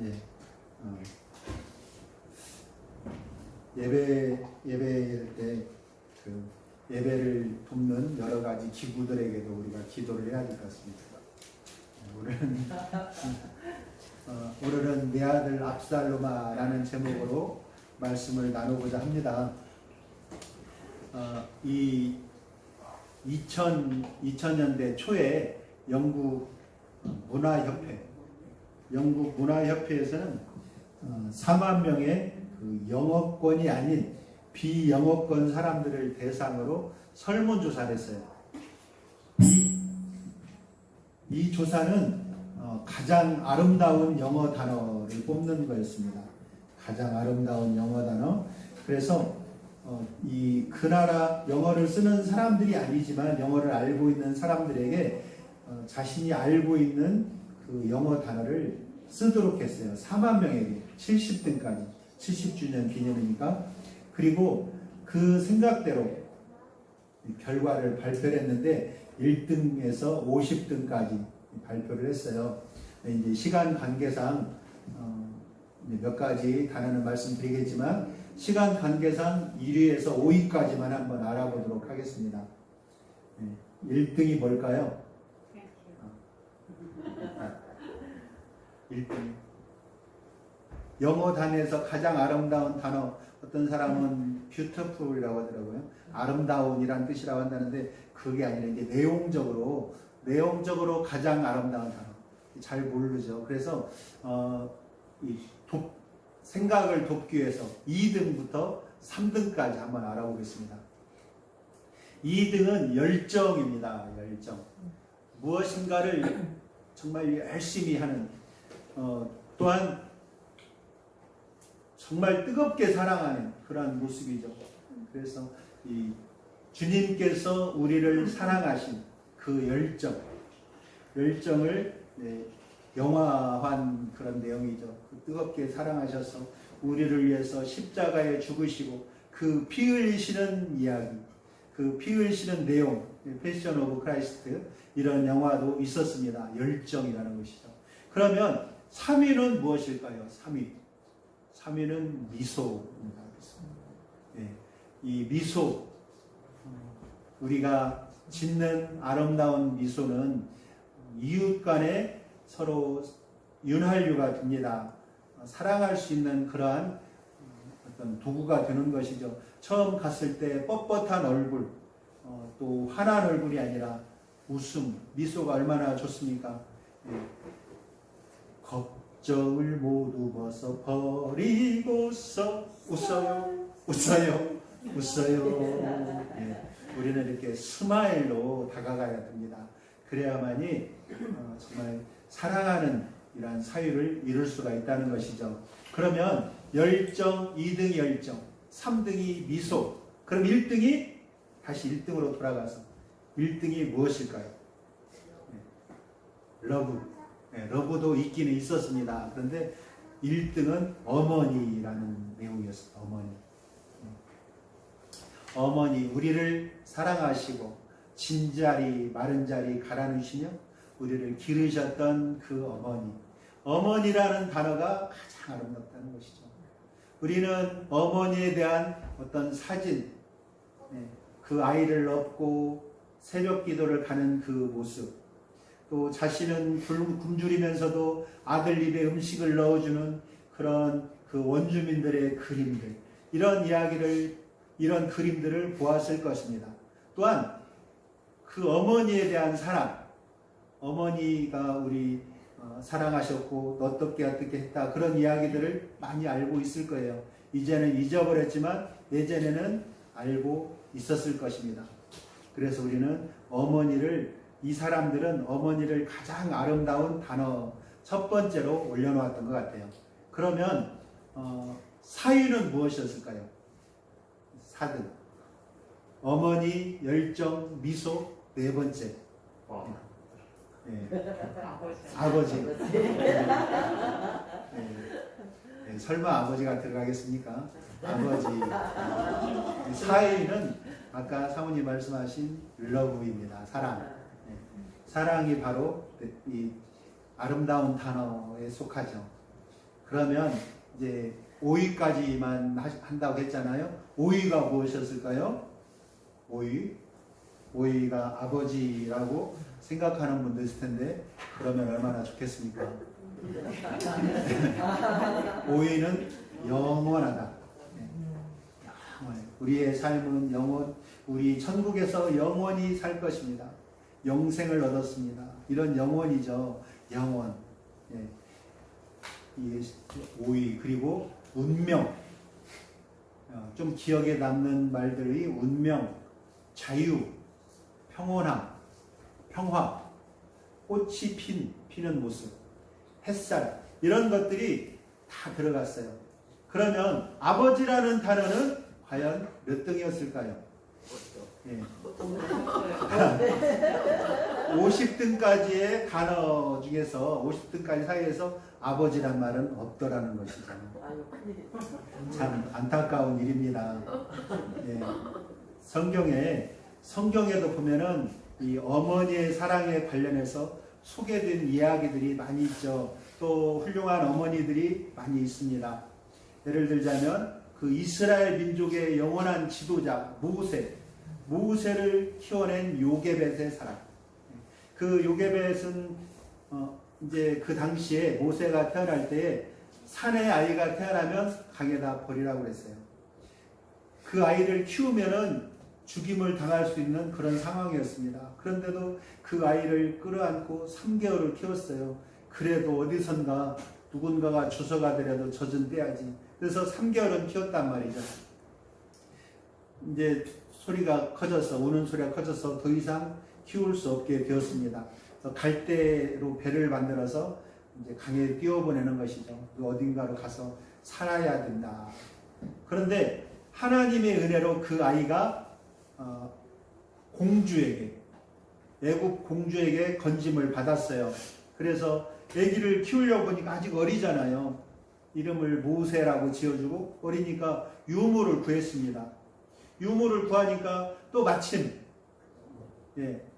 예, 예배일 때 그 예배를 돕는 여러 가지 기구들에게도 우리가 기도를 해야 될 것 같습니다. 오늘은 내 아들 압살로마라는 제목으로 말씀을 나누고자 합니다. 이 2000년대 초에 영국 문화협회에서는 4만 명의 그 영어권이 아닌 비영어권 사람들을 대상으로 설문조사를 했어요. 이 조사는 가장 아름다운 영어 단어를 뽑는 거였습니다. 가장 아름다운 영어 단어. 그래서 그 나라 영어를 쓰는 사람들이 아니지만 영어를 알고 있는 사람들에게 자신이 알고 있는 그 영어 단어를 쓰도록 했어요. 4만 명에게 70등까지 70주년 기념이니까. 그리고 그 생각대로 결과를 발표를 했는데 1등에서 50등까지 발표를 했어요. 이제 시간 관계상 몇 가지 단어는 말씀드리겠지만 시간 관계상 1위에서 5위까지만 한번 알아보도록 하겠습니다. 1등이 뭘까요? 1등. 영어 단어에서 가장 아름다운 단어, 어떤 사람은 beautiful이라고 하더라고요. 아름다운이란 뜻이라고 한다는데 그게 아니라 이제 내용적으로 가장 아름다운 단어. 잘 모르죠. 그래서 생각을 돕기 위해서 2등부터 3등까지 한번 알아보겠습니다. 2등은 열정입니다. 열정. 무엇인가를 정말 열심히 하는, 또한 정말 뜨겁게 사랑하는 그러한 모습이죠. 그래서 이 주님께서 우리를 사랑하신 그 열정을 영화한 그런 내용이죠. 뜨겁게 사랑하셔서 우리를 위해서 십자가에 죽으시고 그 피 흘리시는 이야기, 그 피 흘리시는 내용, 패션 오브 크라이스트 이런 영화도 있었습니다. 열정이라는 것이죠. 그러면 3위는 무엇일까요? 3위는 미소입니다. 이 미소, 우리가 짓는 아름다운 미소는 이웃 간에 서로 윤활유가 됩니다. 사랑할 수 있는 그러한 어떤 도구가 되는 것이죠. 처음 갔을 때 뻣뻣한 얼굴, 또 환한 얼굴이 아니라 웃음, 미소가 얼마나 좋습니까? 걱정을 모두 벗어버리고서 웃어요. 우리는 이렇게 스마일로 다가가야 됩니다. 그래야만이 정말 사랑하는 이러한 사유를 이룰 수가 있다는 것이죠. 그러면 열정, 2등이 열정, 3등이 미소. 그럼 1등이 다시 1등으로 돌아가서 1등이 무엇일까요? 러브. 러브도 있기는 있었습니다. 그런데 1등은 어머니라는 내용이었습니다. 어머니, 우리를 사랑하시고 진자리 마른 자리 갈아누시며 우리를 기르셨던 그 어머니라는 단어가 가장 아름답다는 것이죠. 우리는 어머니에 대한 어떤 사진, 그 아이를 업고 새벽 기도를 가는 그 모습, 또 자신은 굶주리면서도 아들 입에 음식을 넣어주는 그런 그 원주민들의 그림들, 이런 그림들을 보았을 것입니다. 또한 그 어머니에 대한 사랑, 어머니가 우리 사랑하셨고 어떻게 했다, 그런 이야기들을 많이 알고 있을 거예요. 이제는 잊어버렸지만 예전에는 알고 있었을 것입니다. 그래서 우리는 이 사람들은 어머니를 가장 아름다운 단어 첫 번째로 올려놓았던 것 같아요. 그러면 4위는 무엇이었을까요? 4등. 어머니, 열정, 미소, 네 번째. 아버지. 설마 아버지가 들어가겠습니까? 아버지. 4위는 아까 사모님 말씀하신 러브입니다. 사랑. 사랑이 바로 이 아름다운 단어에 속하죠. 그러면 이제 5위까지만 한다고 했잖아요. 5위가 무엇이었을까요? 5위가 아버지라고 생각하는 분도 있을 텐데, 그러면 얼마나 좋겠습니까? 5위는 영원하다. 우리의 삶은 우리 천국에서 영원히 살 것입니다. 영생을 얻었습니다. 이런 영원이죠. 영원. 이게 5위. 그리고 운명. 좀 기억에 남는 말들이 운명, 자유, 평온함, 평화, 꽃이 피는 모습, 햇살, 이런 것들이 다 들어갔어요. 그러면 아버지라는 단어는 과연 몇 등이었을까요? 50등까지의 단어 중에서 50등까지 사이에서 아버지란 말은 없더라는 것이죠. 참 안타까운 일입니다. 성경에도 보면은 이 어머니의 사랑에 관련해서 소개된 이야기들이 많이 있죠. 또 훌륭한 어머니들이 많이 있습니다. 예를 들자면 그 이스라엘 민족의 영원한 지도자 모세를 키워낸 요게벳의 사랑. 그 요게벳은 이제 그 당시에 모세가 태어날 때 산의 아이가 태어나면 강에다 버리라고 그랬어요. 그 아이를 키우면은 죽임을 당할 수 있는 그런 상황이었습니다. 그런데도 그 아이를 끌어안고 3개월을 키웠어요. 그래도 어디선가 누군가가 주워가 되려도 젖은 떼야지. 그래서 3개월은 키웠단 말이죠. 이제 우는 소리가 커져서 더 이상 키울 수 없게 되었습니다. 그래서 갈대로 배를 만들어서 이제 강에 띄워보내는 것이죠. 어딘가로 가서 살아야 된다. 그런데 하나님의 은혜로 그 아이가 애굽 공주에게 건짐을 받았어요. 그래서 아기를 키우려고 보니까 아직 어리잖아요. 이름을 모세라고 지어주고, 어리니까 유모를 구했습니다. 유모를 구하니까 또 마침 그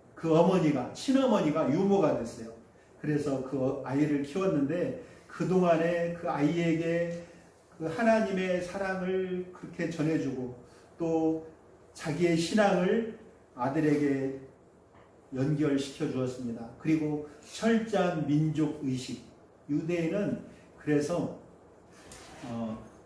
친어머니가 유모가 됐어요. 그래서 그 아이를 키웠는데, 그동안에 그 아이에게 그 하나님의 사랑을 그렇게 전해주고, 또 자기의 신앙을 아들에게 연결시켜 주었습니다. 그리고 철저한 민족 의식. 유대인은 그래서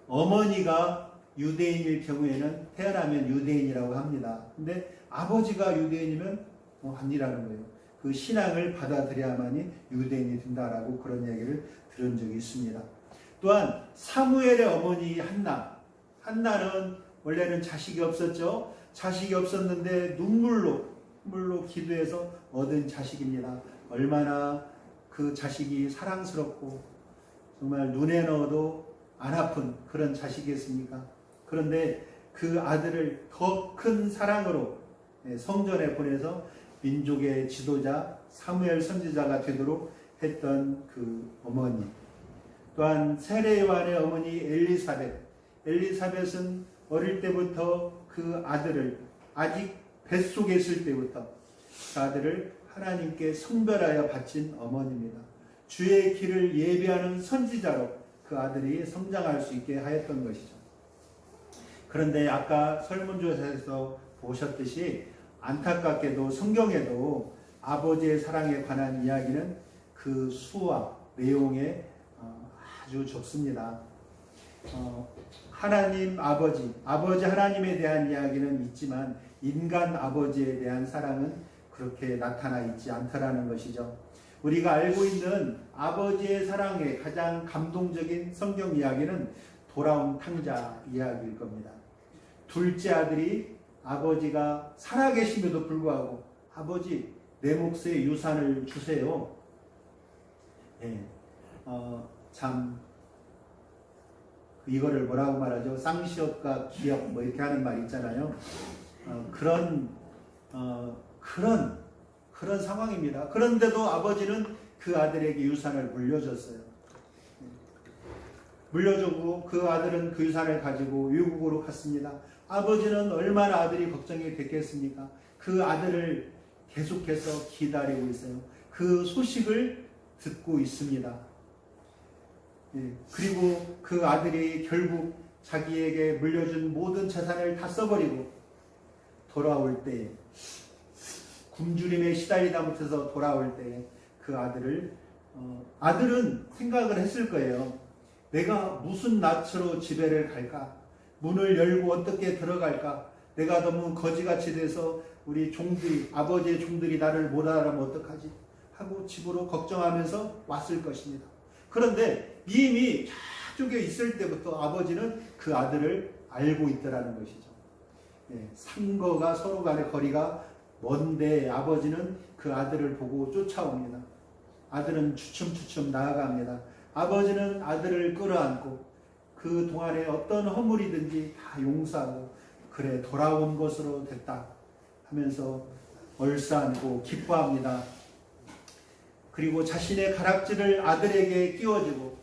어머니가 유대인일 경우에는 태어나면 유대인이라고 합니다. 근데 아버지가 유대인이면 아니라는 거예요. 그 신앙을 받아들여야만이 유대인이 된다라고 그런 얘기를 들은 적이 있습니다. 또한 사무엘의 어머니 한나는 원래는 자식이 없었죠. 자식이 없었는데 눈물로 기도해서 얻은 자식입니다. 얼마나 그 자식이 사랑스럽고 정말 눈에 넣어도 안 아픈 그런 자식이었습니까? 그런데 그 아들을 더 큰 사랑으로 성전에 보내서 민족의 지도자 사무엘 선지자가 되도록 했던 그 어머니. 또한 세례요한의 어머니 엘리사벳은 어릴 때부터 그 아들을, 아직 뱃속에 있을 때부터 그 아들을 하나님께 성별하여 바친 어머니입니다. 주의 길을 예비하는 선지자로 그 아들이 성장할 수 있게 하였던 것이죠. 그런데 아까 설문조사에서 보셨듯이 안타깝게도 성경에도 아버지의 사랑에 관한 이야기는 그 수와 내용에 아주 적습니다. 하나님 아버지 하나님에 대한 이야기는 있지만 인간 아버지에 대한 사랑은 그렇게 나타나 있지 않더라는 것이죠. 우리가 알고 있는 아버지의 사랑의 가장 감동적인 성경 이야기는 돌아온 탕자 이야기일 겁니다. 둘째 아들이 아버지가 살아계심에도 불구하고 아버지 내 몫의 유산을 주세요. 참 이거를 뭐라고 말하죠? 쌍시옷과 기역 뭐 이렇게 하는 말 있잖아요. 그런 상황입니다. 그런데도 아버지는 그 아들에게 유산을 물려줬어요. 물려주고 그 아들은 그 유산을 가지고 외국으로 갔습니다. 아버지는 얼마나 아들이 걱정이 됐겠습니까? 그 아들을 계속해서 기다리고 있어요. 그 소식을 듣고 있습니다. 예, 그리고 그 아들이 결국 자기에게 물려준 모든 재산을 다 써버리고 돌아올 때, 굶주림에 시달리다 못해서 돌아올 때 그 아들을 아들은 생각을 했을 거예요. 내가 무슨 낯으로 집에를 갈까? 문을 열고 어떻게 들어갈까? 내가 너무 거지같이 돼서 우리 종들이, 아버지의 종들이 나를 못 알아보면 어떡하지? 하고 집으로 걱정하면서 왔을 것입니다. 그런데 이미 저쪽에 있을 때부터 아버지는 그 아들을 알고 있더라는 것이죠. 예, 상거가 서로 간의 거리가 먼데 아버지는 그 아들을 보고 쫓아옵니다. 아들은 주춤주춤 나아갑니다. 아버지는 아들을 끌어안고 그 동안에 어떤 허물이든지 다 용서하고 그래 돌아온 것으로 됐다 하면서 얼싸안고 기뻐합니다. 그리고 자신의 가락지를 아들에게 끼워주고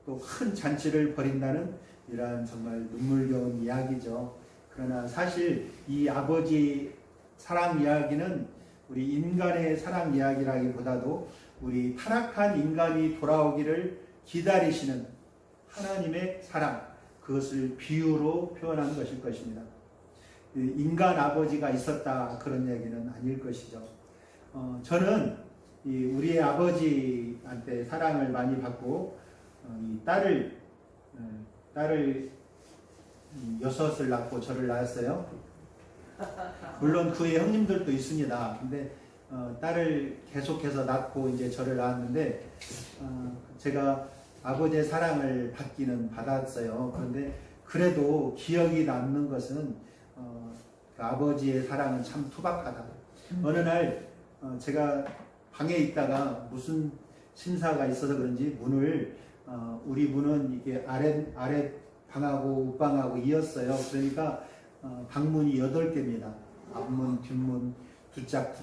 또 큰 잔치를 벌인다는 이러한 정말 눈물겨운 이야기죠. 그러나 사실 이 아버지 사랑 이야기는 우리 인간의 사랑 이야기라기보다도 우리 타락한 인간이 돌아오기를 기다리시는 하나님의 사랑, 그것을 비유로 표현한 것일 것입니다. 인간 아버지가 있었다 그런 얘기는 아닐 것이죠. 저는 우리의 아버지한테 사랑을 많이 받고 이 딸을 6을 낳고 저를 낳았어요. 물론 그의 형님들도 있습니다. 근데 딸을 계속해서 낳고 이제 저를 낳았는데 제가 아버지의 사랑을 받기는 받았어요. 그런데 그래도 기억이 남는 것은 그 아버지의 사랑은 참 투박하다. 어느 날 제가 방에 있다가 무슨 심사가 있어서 그런지 문을 우리 문은 이게 아래 방하고 윗방하고 이었어요. 그러니까 방문이 8개입니다. 앞문, 뒷문, 두 짝,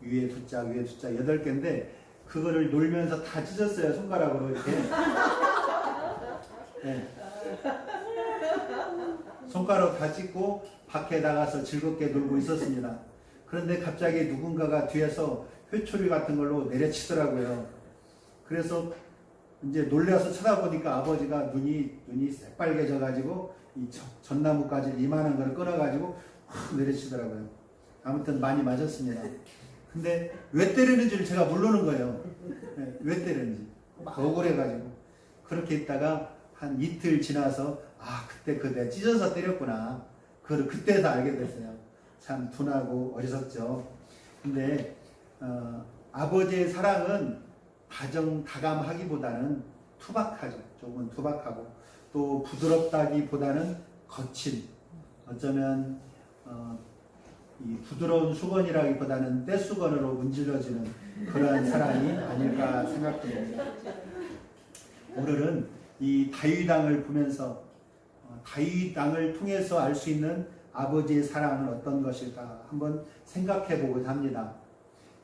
위에 두 짝, 8개인데 그거를 놀면서 다 찢었어요. 손가락으로 이렇게. 네. 손가락 다 찢고 밖에 나가서 즐겁게 놀고 있었습니다. 그런데 갑자기 누군가가 뒤에서 회초리 같은 걸로 내려치더라고요. 그래서 이제 놀라서 쳐다보니까 아버지가 눈이 새빨개져 가지고 이 전나무까지 이만한 걸 끊어가지고 확 내려치더라고요. 아무튼 많이 맞았습니다. 근데 왜 때리는지를 제가 모르는 거예요. 네, 왜 때리는지. 막 억울해가지고. 그렇게 있다가 한 이틀 지나서 그때 내가 찢어서 때렸구나. 그걸 그때서 알게 됐어요. 참 둔하고 어리석죠. 근데 아버지의 사랑은 다감하기보다는 투박하죠. 조금은 투박하고 또 부드럽다기보다는 거친, 어쩌면 이 부드러운 수건이라기보다는 떼수건으로 문질러지는 그러한 사랑이 아닐까 생각됩니다. 오늘은 이 다윗왕을 보면서 다윗왕을 통해서 알 수 있는 아버지의 사랑은 어떤 것일까 한번 생각해 보고자 합니다.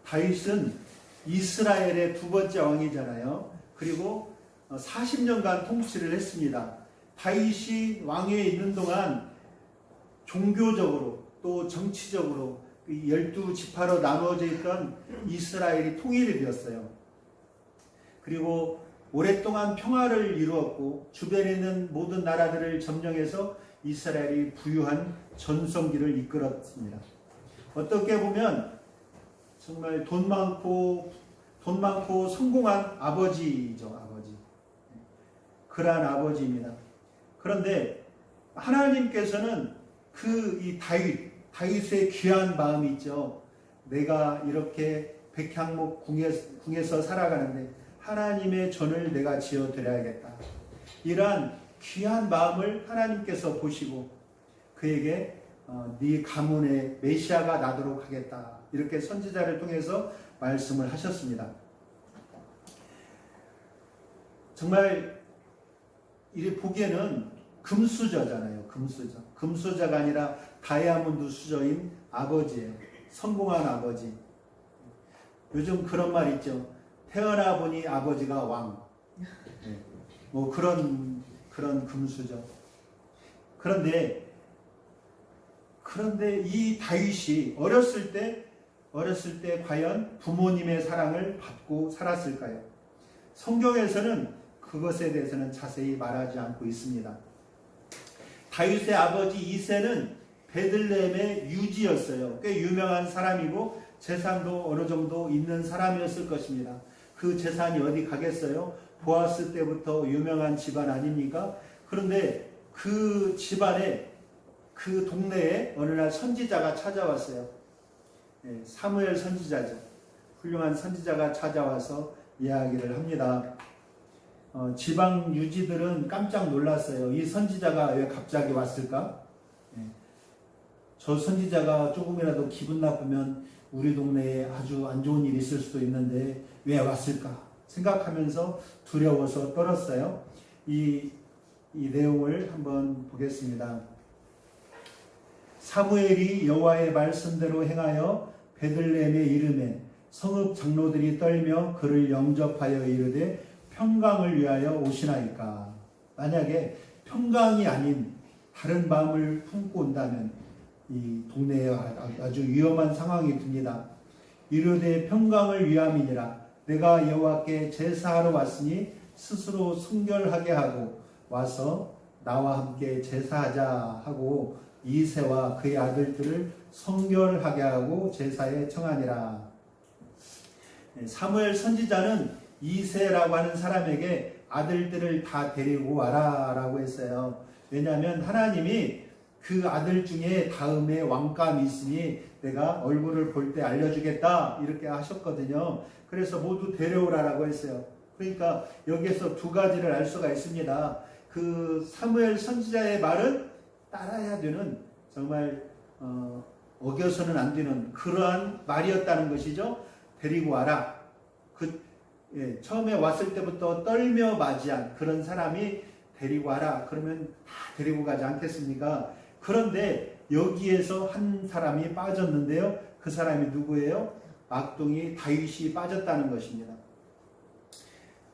다윗은 이스라엘의 2번째 왕이잖아요. 그리고 40년간 통치를 했습니다. 다윗이 왕위에 있는 동안 종교적으로 또 정치적으로 12지파로 나누어져 있던 이스라엘이 통일이 되었어요. 그리고 오랫동안 평화를 이루었고 주변에 있는 모든 나라들을 점령해서 이스라엘이 부유한 전성기를 이끌었습니다. 어떻게 보면 정말 돈 많고 성공한 아버지죠. 아버지. 그러한 아버지입니다. 그런데 하나님께서는 이 다윗의 귀한 마음이 있죠. 내가 이렇게 백향목 궁에서 살아가는데 하나님의 전을 내가 지어드려야겠다. 이러한 귀한 마음을 하나님께서 보시고 그에게 네 가문에 메시아가 나도록 하겠다. 이렇게 선지자를 통해서 말씀을 하셨습니다. 정말 이래 보기에는 금수저잖아요. 금수저가 아니라 다이아몬드 수저인 아버지예요. 성공한 아버지. 요즘 그런 말 있죠. 태어나 보니 아버지가 왕. 네. 뭐 그런 금수저. 그런데 이 다윗이 어렸을 때 과연 부모님의 사랑을 받고 살았을까요? 성경에서는 그것에 대해서는 자세히 말하지 않고 있습니다. 다윗의 아버지 이새는 베들레헴의 유지였어요. 꽤 유명한 사람이고 재산도 어느 정도 있는 사람이었을 것입니다. 그 재산이 어디 가겠어요? 보아스 때부터 유명한 집안 아닙니까? 그런데 그 집안에, 그 동네에 어느 날 선지자가 찾아왔어요. 사무엘 선지자죠. 훌륭한 선지자가 찾아와서 이야기를 합니다. 지방 유지들은 깜짝 놀랐어요. 이 선지자가 왜 갑자기 왔을까? 저 선지자가 조금이라도 기분 나쁘면 우리 동네에 아주 안 좋은 일이 있을 수도 있는데 왜 왔을까 생각하면서 두려워서 떨었어요. 이 내용을 한번 보겠습니다. 사무엘이 여호와의 말씀대로 행하여 베들레헴에 이르매 성읍 장로들이 떨며 그를 영접하여 이르되 평강을 위하여 오시나이까. 만약에 평강이 아닌 다른 마음을 품고 온다면 이 동네에 아주 위험한 상황이 듭니다. 이르되 평강을 위함이니라. 내가 여호와께 제사하러 왔으니 스스로 순결하게 하고 와서 나와 함께 제사하자 하고 이새와 그의 아들들을 성결하게 하고 제사에 청하니라. 사무엘 선지자는 이새라고 하는 사람에게 아들들을 다 데리고 와라 라고 했어요. 왜냐하면 하나님이 그 아들 중에 다음에 왕감이 있으니 내가 얼굴을 볼 때 알려주겠다 이렇게 하셨거든요. 그래서 모두 데려오라라고 했어요. 그러니까 여기에서 두 가지를 알 수가 있습니다. 그 사무엘 선지자의 말은 따라야 되는, 정말 어겨서는 안 되는 그러한 말이었다는 것이죠. 데리고 와라. 처음에 왔을 때부터 떨며 맞이한 그런 사람이 데리고 와라. 그러면 다 데리고 가지 않겠습니까? 그런데 여기에서 한 사람이 빠졌는데요. 그 사람이 누구예요? 막둥이 다윗이 빠졌다는 것입니다.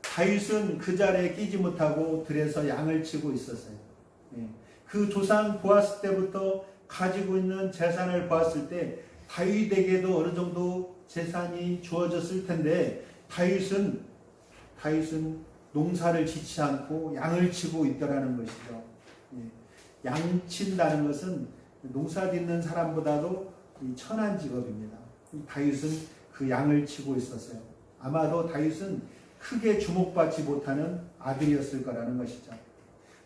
다윗은 그 자리에 끼지 못하고 들에서 양을 치고 있었어요. 그 조상 보았을 때부터 가지고 있는 재산을 보았을 때 다윗에게도 어느 정도 재산이 주어졌을 텐데 다윗은 농사를 짓지 않고 양을 치고 있더라는 것이죠. 양친다는 것은 농사 짓는 사람보다도 천한 직업입니다. 다윗은 그 양을 치고 있었어요. 아마도 다윗은 크게 주목받지 못하는 아들이었을 거라는 것이죠.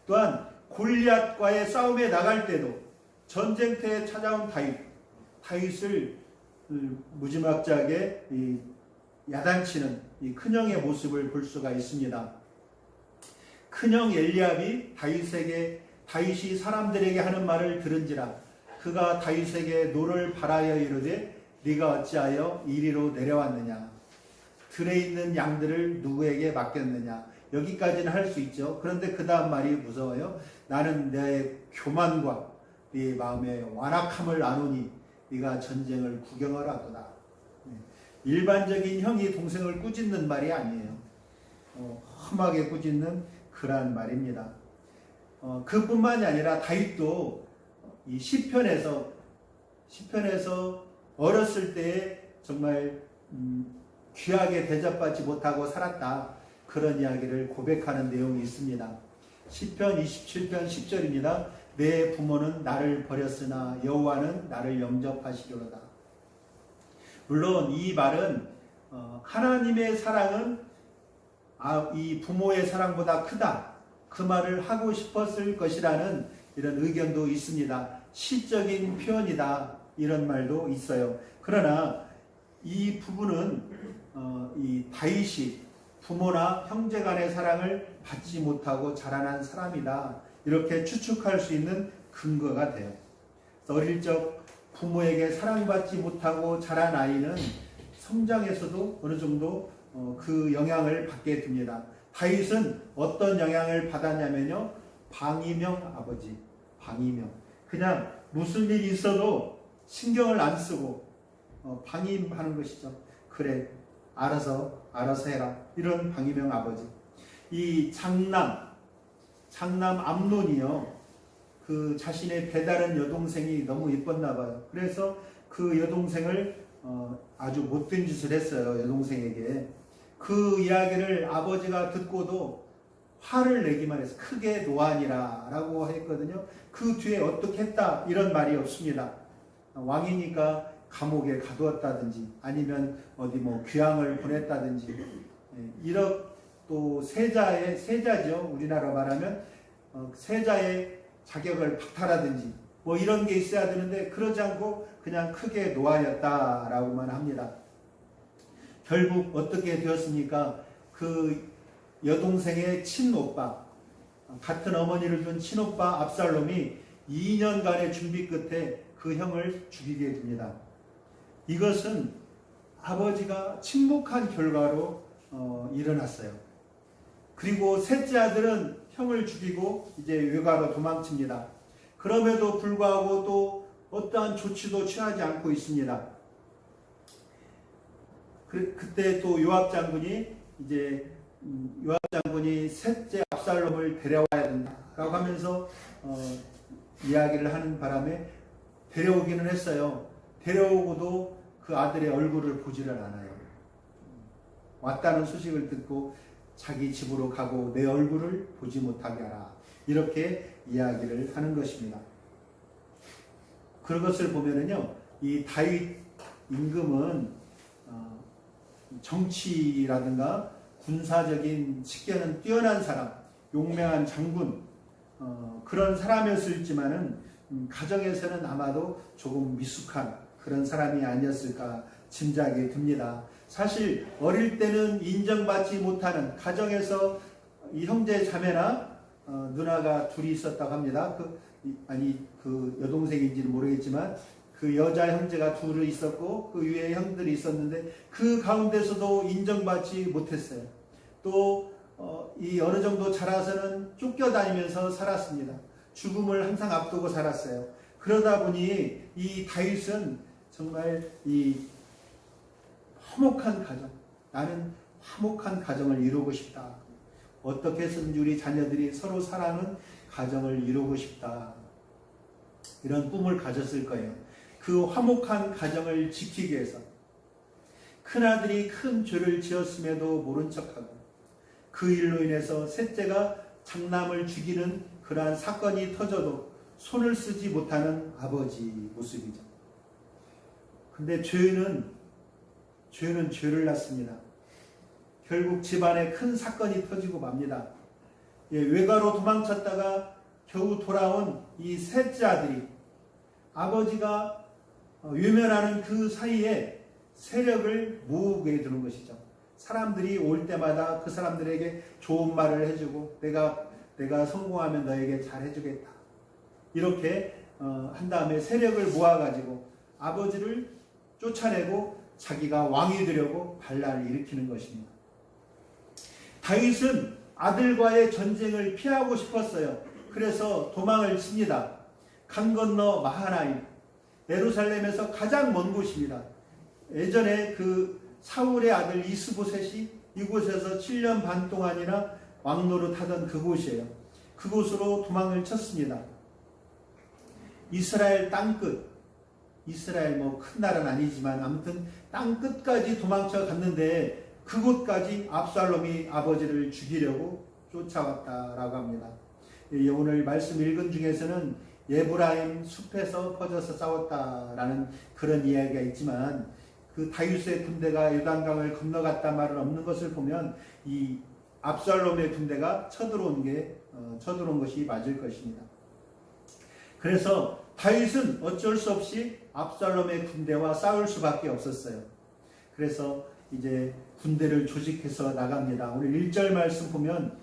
또한 골리앗과의 싸움에 나갈 때도 전쟁터에 찾아온 다윗을 무지막지하게 야단치는 이 큰형의 모습을 볼 수가 있습니다. 큰형 엘리압이 다윗이 사람들에게 하는 말을 들은지라 그가 다윗에게 노를 바라여 이르되 네가 어찌하여 이리로 내려왔느냐, 들에 있는 양들을 누구에게 맡겼느냐. 여기까지는 할 수 있죠. 그런데 그 다음 말이 무서워요. 나는 내 교만과 네 마음의 완악함을 아노니 네가 전쟁을 구경하라도다. 일반적인 형이 동생을 꾸짖는 말이 아니에요. 험하게 꾸짖는 그러한 말입니다. 그뿐만이 아니라 다윗도 이 시편에서 어렸을 때에 정말 귀하게 대접받지 못하고 살았다, 그런 이야기를 고백하는 내용이 있습니다. 시편 27편 10절입니다. 내 부모는 나를 버렸으나 여호와는 나를 영접하시리로다. 물론 이 말은 하나님의 사랑은 이 부모의 사랑보다 크다, 그 말을 하고 싶었을 것이라는 이런 의견도 있습니다. 시적인 표현이다, 이런 말도 있어요. 그러나 이 부분은 이 다윗이 부모나 형제 간의 사랑을 받지 못하고 자라난 사람이다, 이렇게 추측할 수 있는 근거가 돼요. 어릴 적 부모에게 사랑받지 못하고 자란 아이는 성장에서도 어느 정도 그 영향을 받게 됩니다. 다윗은 어떤 영향을 받았냐면요, 방이명 아버지, 방이명. 그냥 무슨 일이 있어도 신경을 안 쓰고 방임하는 것이죠. 그래, 알아서 해라, 이런 방이명 아버지. 이 장남 암논이요, 그 자신의 배다른 여동생이 너무 이뻤나 봐요. 그래서 그 여동생을 아주 못된 짓을 했어요, 여동생에게. 그 이야기를 아버지가 듣고도 화를 내기만 해서 크게 노하니라 라고 했거든요. 그 뒤에 어떻게 했다 이런 말이 없습니다. 왕이니까 감옥에 가두었다든지 아니면 어디 뭐 귀향을 보냈다든지 이런 또 세자죠. 우리나라 말하면 세자의 자격을 박탈하든지 뭐 이런 게 있어야 되는데 그러지 않고 그냥 크게 노하였다라고만 합니다. 결국 어떻게 되었습니까? 그 여동생의 친오빠, 같은 어머니를 둔 친오빠 압살롬이 2년간의 준비 끝에 그 형을 죽이게 됩니다. 이것은 아버지가 침묵한 결과로 일어났어요. 그리고 셋째 아들은 형을 죽이고 이제 외가로 도망칩니다. 그럼에도 불구하고 또 어떠한 조치도 취하지 않고 있습니다. 그때 또 요압 장군이 셋째 압살롬을 데려와야 된다라고 하면서 이야기를 하는 바람에 데려오기는 했어요. 데려오고도 그 아들의 얼굴을 보지를 않아요. 왔다는 소식을 듣고 자기 집으로 가고 내 얼굴을 보지 못하게 하라. 이렇게 이야기를 하는 것입니다. 그런 것을 보면은요, 이 다윗 임금은 정치라든가 군사적인 식견은 뛰어난 사람, 용맹한 장군, 그런 사람이었을지만은 가정에서는 아마도 조금 미숙한 그런 사람이 아니었을까 짐작이 듭니다. 사실 어릴 때는 인정받지 못하는 가정에서 이 형제 자매나 누나가 둘이 있었다고 합니다. 그 여동생인지는 모르겠지만 그 여자 형제가 둘이 있었고 그 위에 형들이 있었는데 그 가운데서도 인정받지 못했어요. 또 이 어느 정도 자라서는 쫓겨다니면서 살았습니다. 죽음을 항상 앞두고 살았어요. 그러다 보니 이 다윗은 정말 이 화목한 가정, 나는 화목한 가정을 이루고 싶다. 어떻게 해서든지 우리 자녀들이 서로 사랑하는 가정을 이루고 싶다. 이런 꿈을 가졌을 거예요. 그 화목한 가정을 지키기 위해서 큰아들이 큰 죄를 지었음에도 모른 척하고 그 일로 인해서 셋째가 장남을 죽이는 그러한 사건이 터져도 손을 쓰지 못하는 아버지 모습이죠. 근데 죄는 죄를 낳습니다. 결국 집안에 큰 사건이 터지고 맙니다. 외가로 도망쳤다가 겨우 돌아온 이 셋째 아들이 아버지가 외면하는 그 사이에 세력을 모으게 되는 것이죠. 사람들이 올 때마다 그 사람들에게 좋은 말을 해주고 내가 성공하면 너에게 잘 해주겠다. 이렇게 한 다음에 세력을 모아가지고 아버지를 쫓아내고 자기가 왕이 되려고 반란을 일으키는 것입니다. 다윗은 아들과의 전쟁을 피하고 싶었어요. 그래서 도망을 칩니다. 강 건너 마하나임, 예루살렘에서 가장 먼 곳입니다. 예전에 그 사울의 아들 이스보셋이 이곳에서 7년 반 동안이나 왕노릇하던 그곳이에요. 그곳으로 도망을 쳤습니다. 이스라엘 땅끝, 이스라엘 뭐 큰 나라는 아니지만 아무튼 땅끝까지 도망쳐 갔는데 그곳까지 압살롬이 아버지를 죽이려고 쫓아왔다라고 합니다. 오늘 말씀 읽은 중에서는 에브라임 숲에서 퍼져서 싸웠다라는 그런 이야기가 있지만 그 다윗의 군대가 요단강을 건너갔다 말은 없는 것을 보면 이 압살롬의 군대가 쳐들어온 것이 맞을 것입니다. 그래서 다윗은 어쩔 수 없이 압살롬의 군대와 싸울 수밖에 없었어요. 그래서 이제 군대를 조직해서 나갑니다. 오늘 1절 말씀 보면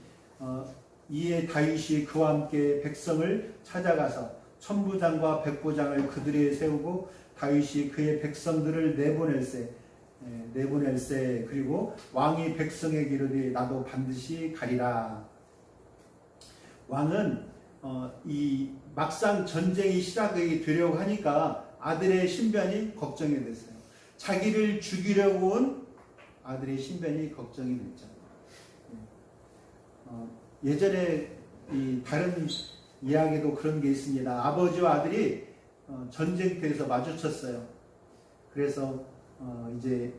이에 다윗이 그와 함께 백성을 찾아가서 천부장과 백부장을 그들에게 세우고 다윗이 그의 백성들을 내보낼세 그리고 왕이 백성에게 이르되 나도 반드시 가리라. 왕은 이 막상 전쟁이 시작이 되려고 하니까 아들의 신변이 걱정이 됐어요. 자기를 죽이려고 온 아들의 신변이 걱정이 됐죠. 예전에 이 다른 이야기도 그런 게 있습니다. 아버지와 아들이 전쟁터에서 마주쳤어요. 그래서 이제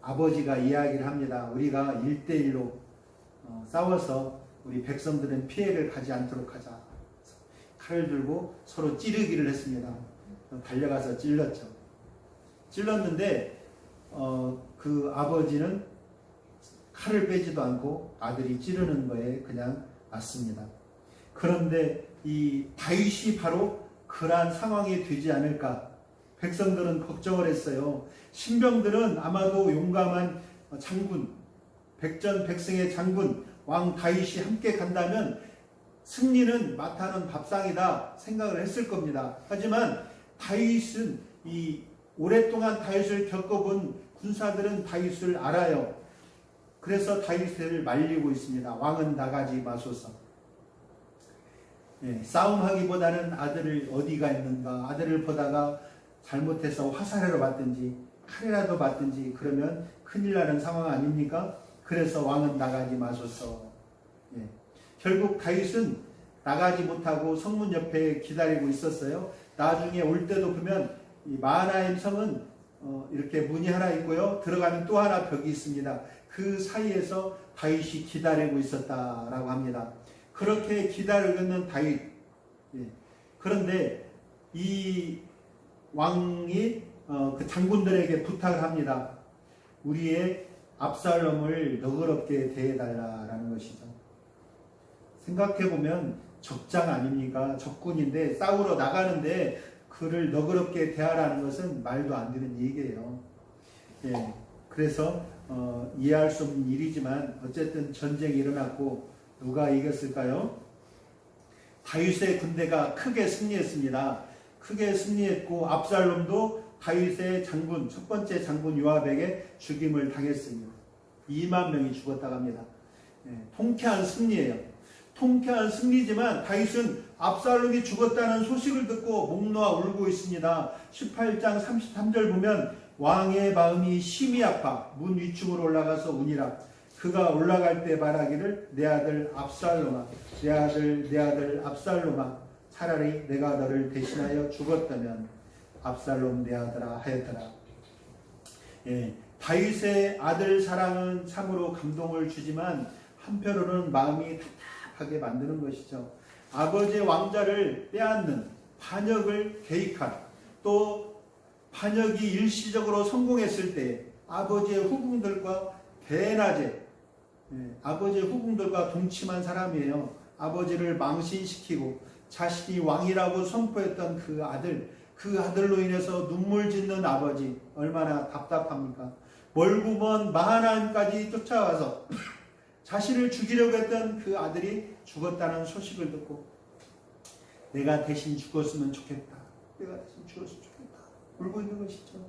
아버지가 이야기를 합니다. 우리가 1대1로 싸워서 우리 백성들은 피해를 가지 않도록 하자. 칼을 들고 서로 찌르기를 했습니다. 달려가서 찔렀죠. 찔렀는데 그 아버지는 칼을 빼지도 않고 아들이 찌르는 거에 그냥 맞습니다. 그런데 이 다윗이 바로 그러한 상황이 되지 않을까 백성들은 걱정을 했어요. 신병들은 아마도 용감한 장군, 백전백승의 장군 왕 다윗이 함께 간다면 승리는 마타는 밥상이다 생각을 했을 겁니다. 하지만 다윗은 이 오랫동안 다윗을 겪어본 군사들은 다윗을 알아요. 그래서 다윗을 말리고 있습니다. 왕은 나가지 마소서. 싸움하기보다는 아들을 어디가 있는가, 아들을 보다가 잘못해서 화살이라도 맞든지 칼이라도 맞든지 그러면 큰일 나는 상황 아닙니까? 그래서 왕은 나가지 마소서. 결국 다윗은 나가지 못하고 성문 옆에 기다리고 있었어요. 나중에 올 때도 보면 이 마하나임 성은 이렇게 문이 하나 있고요. 들어가면 또 하나 벽이 있습니다. 그 사이에서 다윗이 기다리고 있었다라고 합니다. 그렇게 기다리고 있는 다윗. 그런데 이 왕이 그 장군들에게 부탁을 합니다. 우리의 압살롬을 너그럽게 대해달라라는 것이죠. 생각해보면 적장 아닙니까? 적군인데 싸우러 나가는데 그를 너그럽게 대하라는 것은 말도 안 되는 얘기예요. 그래서 이해할 수 없는 일이지만 어쨌든 전쟁이 일어났고 누가 이겼을까요? 다윗의 군대가 크게 승리했습니다. 크게 승리했고 압살롬도 다윗의 장군, 첫 번째 장군 요압에게 죽임을 당했습니다. 2만 명이 죽었다고 합니다. 통쾌한 승리예요. 통쾌한 승리지만 다윗은 압살롬이 죽었다는 소식을 듣고 목 놓아 울고 있습니다. 18장 33절 보면 왕의 마음이 심히 아파 문 위층으로 올라가서 우니라. 그가 올라갈 때 말하기를 내 아들 압살롬아, 내 아들 압살롬아, 차라리 내가 너를 대신하여 죽었다면 압살롬 내 아들아 하였더라. 다윗의 아들 사랑은 참으로 감동을 주지만 한편으로는 마음이 답답하게 만드는 것이죠. 아버지의 왕자를 빼앗는 반역을 계획한, 또 반역이 일시적으로 성공했을 때 아버지의 후궁들과 대낮에 아버지의 후궁들과 동침한 사람이에요. 아버지를 망신시키고 자신이 왕이라고 선포했던 그 아들로 인해서 눈물 짓는 아버지 얼마나 답답합니까? 멀고 먼 마하나임까지 쫓아와서 자신을 죽이려고 했던 그 아들이 죽었다는 소식을 듣고 내가 대신 죽었으면 좋겠다. 내가 대신 죽었으면 좋겠다. 울고 있는 것이죠.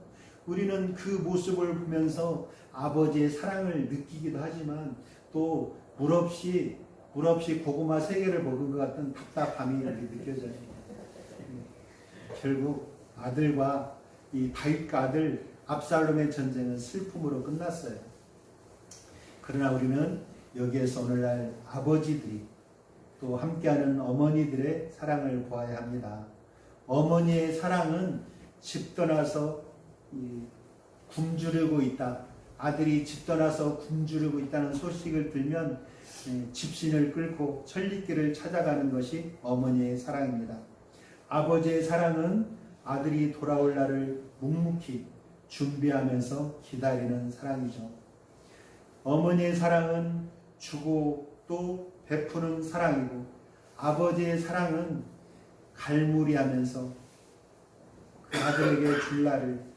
우리는 그 모습을 보면서 아버지의 사랑을 느끼기도 하지만 또 물없이 고구마 3개를 먹은 것 같은 답답함이 이렇게 느껴져요. 결국 아들과 이 다윗과 아들 압살롬의 전쟁은 슬픔으로 끝났어요. 그러나 우리는 여기에서 오늘날 아버지들이 또 함께하는 어머니들의 사랑을 보아야 합니다. 어머니의 사랑은 집 떠나서 굶주리고 있다. 아들이 집 떠나서 굶주리고 있다는 소식을 들면 집신을 끌고 천리길을 찾아가는 것이 어머니의 사랑입니다. 아버지의 사랑은 아들이 돌아올 날을 묵묵히 준비하면서 기다리는 사랑이죠. 어머니의 사랑은 주고 또 베푸는 사랑이고 아버지의 사랑은 갈무리하면서 그 아들에게 줄 날을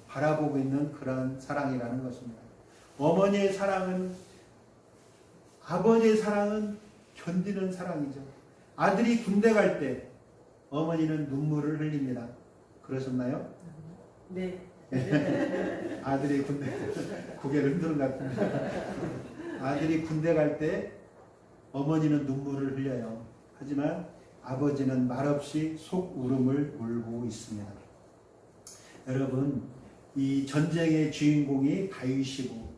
바라보고 있는 그런 사랑이라는 것입니다. 어머니의 사랑은 아버지의 사랑은 견디는 사랑이죠. 아들이 군대 갈 때 어머니는 눈물을 흘립니다. 그러셨나요? 네. 아들이 군대 고개를 흔드는 것 같은데 아들이 군대 갈 때 어머니는 눈물을 흘려요. 하지만 아버지는 말없이 속 울음을 울고 있습니다. 여러분, 이 전쟁의 주인공이 다윗이고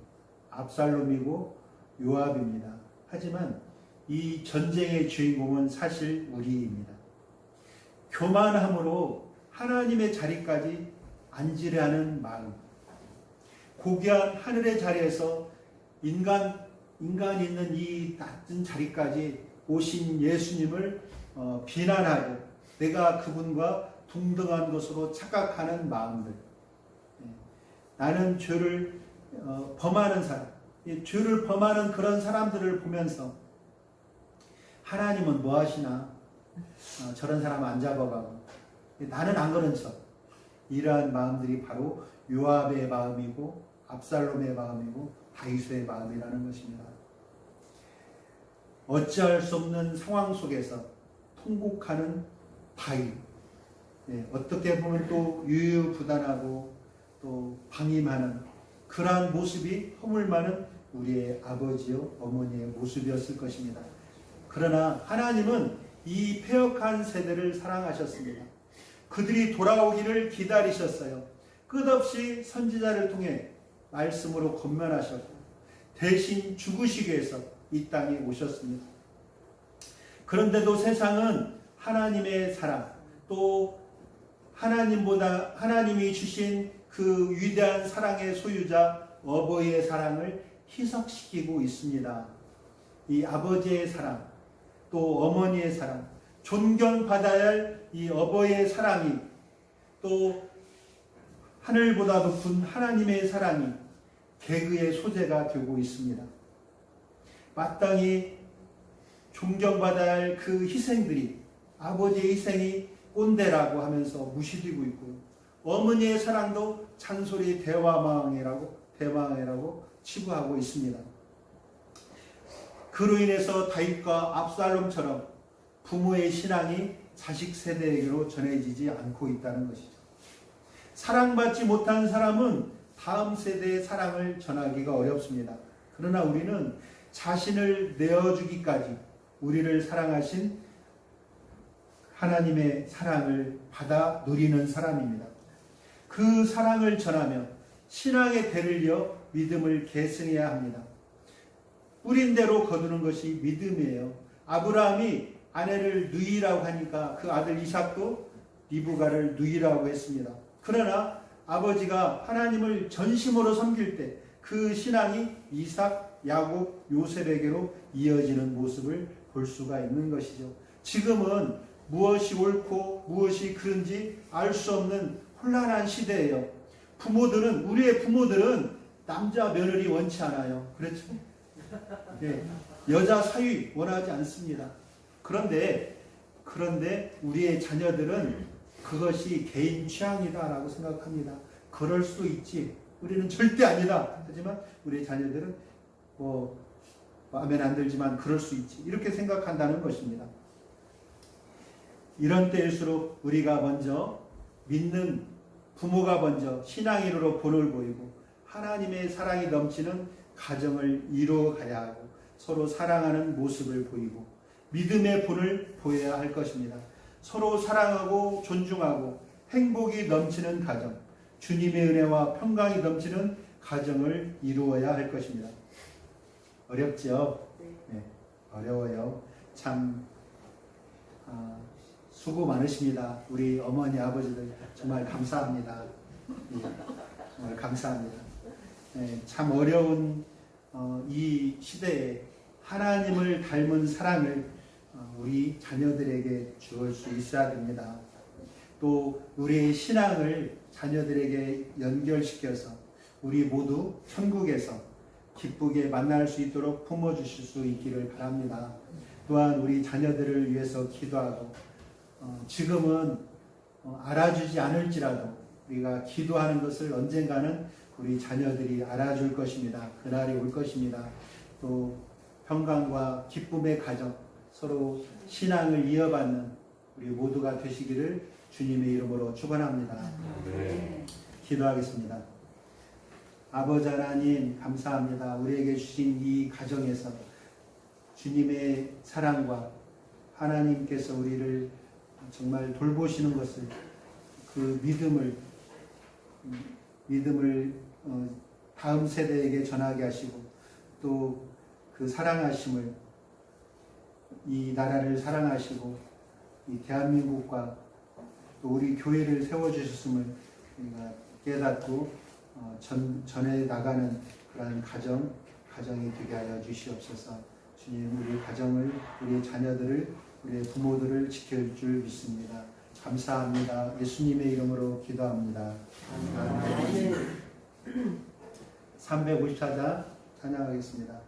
압살롬이고 요압입니다. 하지만 이 전쟁의 주인공은 사실 우리입니다. 교만함으로 하나님의 자리까지 앉으려 하는 마음, 고귀한 하늘의 자리에서 인간 인간이 있는 이 낮은 자리까지 오신 예수님을 비난하고 내가 그분과 동등한 것으로 착각하는 마음들. 나는 죄를 범하는 사람, 죄를 범하는 그런 사람들을 보면서 하나님은 뭐 하시나? 저런 사람 안 잡아가고 나는 안 그런 척. 이러한 마음들이 바로 요압의 마음이고 압살롬의 마음이고 다윗의 마음이라는 것입니다. 어찌할 수 없는 상황 속에서 통곡하는 다윗. 어떻게 보면 또 유유부단하고 또 방임하는 그러한 모습이 허물 많은 우리의 아버지요 어머니의 모습이었을 것입니다. 그러나 하나님은 이 패역한 세대를 사랑하셨습니다. 그들이 돌아오기를 기다리셨어요. 끝없이 선지자를 통해 말씀으로 권면하셨고 대신 죽으시기 위해서 이 땅에 오셨습니다. 그런데도 세상은 하나님의 사랑, 또 하나님이 주신 그 위대한 사랑의 소유자 어버이의 사랑을 희석시키고 있습니다. 이 아버지의 사랑, 또 어머니의 사랑, 존경받아야 할 이 어버이의 사랑이, 또 하늘보다 높은 하나님의 사랑이 계그의 소재가 되고 있습니다. 마땅히 존경받아야 할 그 희생들이, 아버지의 희생이 꼰대라고 하면서 무시되고 있고, 어머니의 사랑도 잔소리 대왕이라고 치부하고 있습니다. 그로 인해서 다윗과 압살롬처럼 부모의 신앙이 자식 세대에게로 전해지지 않고 있다는 것이죠. 사랑받지 못한 사람은 다음 세대의 사랑을 전하기가 어렵습니다. 그러나 우리는 자신을 내어주기까지 우리를 사랑하신 하나님의 사랑을 받아 누리는 사람입니다. 그 사랑을 전하며 신앙의 대를 이어 믿음을 계승해야 합니다. 뿌린 대로 거두는 것이 믿음이에요. 아브라함이 아내를 누이라고 하니까 그 아들 이삭도 리브가를 누이라고 했습니다. 그러나 아버지가 하나님을 전심으로 섬길 때 그 신앙이 이삭, 야곱, 요셉에게로 이어지는 모습을 볼 수가 있는 것이죠. 지금은 무엇이 옳고 무엇이 그른지 알 수 없는 혼란한 시대예요. 우리의 부모들은 남자 며느리 원치 않아요. 그렇죠? 네, 여자 사위 원하지 않습니다. 그런데 우리의 자녀들은 그것이 개인 취향이다라고 생각합니다. 그럴 수도 있지. 우리는 절대 아니다. 하지만 우리의 자녀들은 마음에 안 들지만 그럴 수 있지. 이렇게 생각한다는 것입니다. 이런 때일수록 우리가 먼저 믿는 부모가 먼저 신앙인으로 본을 보이고 하나님의 사랑이 넘치는 가정을 이루어가야 하고 서로 사랑하는 모습을 보이고 믿음의 본을 보여야 할 것입니다. 서로 사랑하고 존중하고 행복이 넘치는 가정, 주님의 은혜와 평강이 넘치는 가정을 이루어야 할 것입니다. 어렵죠? 네, 어려워요. 참 수고 많으십니다. 우리 어머니, 아버지들 정말 감사합니다. 네, 정말 감사합니다. 네, 참 어려운 이 시대에 하나님을 닮은 사랑을 우리 자녀들에게 주을 수 있어야 됩니다. 또 우리의 신앙을 자녀들에게 연결시켜서 우리 모두 천국에서 기쁘게 만날 수 있도록 품어주실 수 있기를 바랍니다. 또한 우리 자녀들을 위해서 기도하고 지금은 알아주지 않을지라도 우리가 기도하는 것을 언젠가는 우리 자녀들이 알아줄 것입니다. 그날이 올 것입니다. 또 평강과 기쁨의 가정, 서로 신앙을 이어받는 우리 모두가 되시기를 주님의 이름으로 축원합니다. 네. 기도하겠습니다. 아버지 하나님 감사합니다. 우리에게 주신 이 가정에서 주님의 사랑과 하나님께서 우리를 정말 돌보시는 것을, 그 믿음을 다음 세대에게 전하게 하시고 또 그 사랑하심을, 이 나라를 사랑하시고 이 대한민국과 또 우리 교회를 세워주셨음을 우리가 깨닫고 전해 나가는 그러한 가정이 되게 하여 주시옵소서. 주님, 우리 가정을, 우리 자녀들을, 우리 부모들을 지킬 줄 믿습니다. 감사합니다. 예수님의 이름으로 기도합니다. 아멘. 354장 찬양하겠습니다.